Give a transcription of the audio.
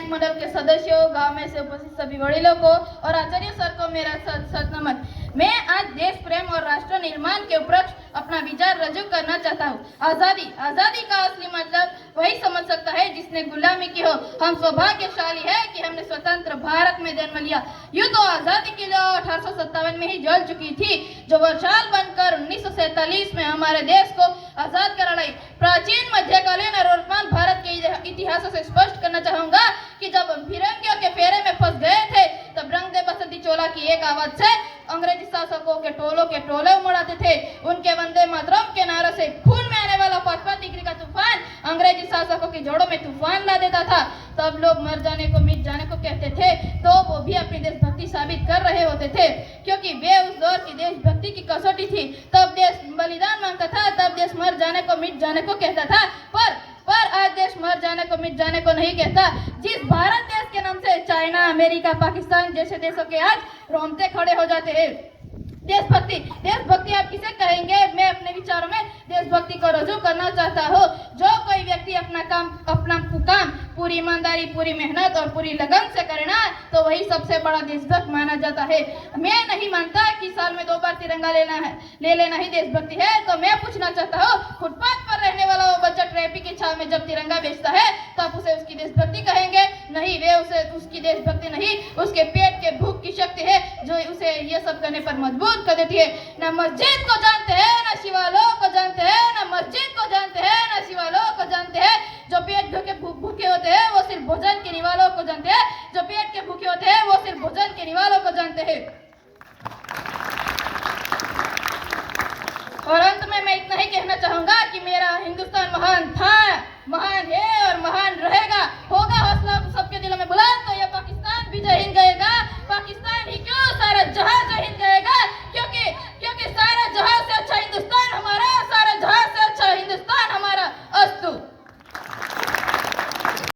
नायक मंडल के सदस्यों, गांव में से उपस्थित सभी वडीलों को और आचार्य सर को मेरा सत नमन। मैं आज देश प्रेम और राष्ट्र निर्माण के उपलक्ष्य अपना विचार रजू करना चाहता हूँ। आजादी का असली मतलब वही समझ सकता है जिसने गुलामी की हो। हम सौभाग्यशाली है कि हमने स्वतंत्र भारत में जन्म लिया। यूं तो आजादी की लौ 1857 में ही जल चुकी थी, जो वर्षाल बनकर 1947 में हमारे देश को आजाद करा लाई। प्राचीन, मध्यकालीन और वर्तमान भारत के इतिहास से स्पष्ट करना चाहूंगा कि जब हम फिरंगियों के फेरे में फंस गए थे, तब रंग दे बसंती चोला की एक आवाज से अंग्रेजी शासकों के टोले उमड़ाते थे। उनके वंदे मातरम के नारे से खून में आने वाला 5 डिग्री का तूफान अंग्रेजी शासकों की जोड़ों में तूफान ला देता था। तब लोग मर जाने को मिट जाने को कहते थे, तो वो भी अपनी देशभक्ति साबित कर रहे होते थे, क्योंकि वे उस दौर की देशभक्ति की कसौटी थी। तब देश बलिदान मांगता था, तब देश मर जाने को मिट जाने को कहता था। पर आज देश मर जाने को मिट जाने को नहीं कहता। जिस भारत देश के नाम से चाइना, अमेरिका, पाकिस्तान जैसे देशों के आज रोंगटे खड़े हो जाते हैं। देशभक्ति आप किसे कहेंगे? मैं अपने विचारों में देशभक्ति को रजू करना चाहता हूँ। जो कोई व्यक्ति अपना काम पूरी ईमानदारी, पूरी मेहनत और पूरी लगन से करे ना, तो वही सबसे बड़ा देशभक्त माना जाता है। मैं नहीं मानता कि साल में 2 बार तिरंगा ले लेना ही देशभक्ति है। तो मैं पूछना चाहता हूँ, फुटपाथ पर रहने वाला वो बच्चा ट्रैफिक की छाव में जब तिरंगा बेचता है, तो आप उसे उसकी देशभक्ति कहेंगे? नहीं, वे उसे उसकी देशभक्ति नहीं, उसके पेट के भूख की शक्ति है जो उसे ये सब करने पर मजबूर कर देती है। न मस्जिद को जानते हैं, न शिवालयों को जानते हैं, न मस्जिद को जानते हैं, न शिवालयों को जानते हैं। जो पेट के भूखे होते हैं वो सिर्फ भोजन के निवालों को जानते हैं। जो पेट के भूखे होते हैं वो सिर्फ भोजन के निवालों को जानते हैं। और अंत में मैं इतना ही कहना चाहूंगा कि मेरा हिंदुस्तान महान था, महान है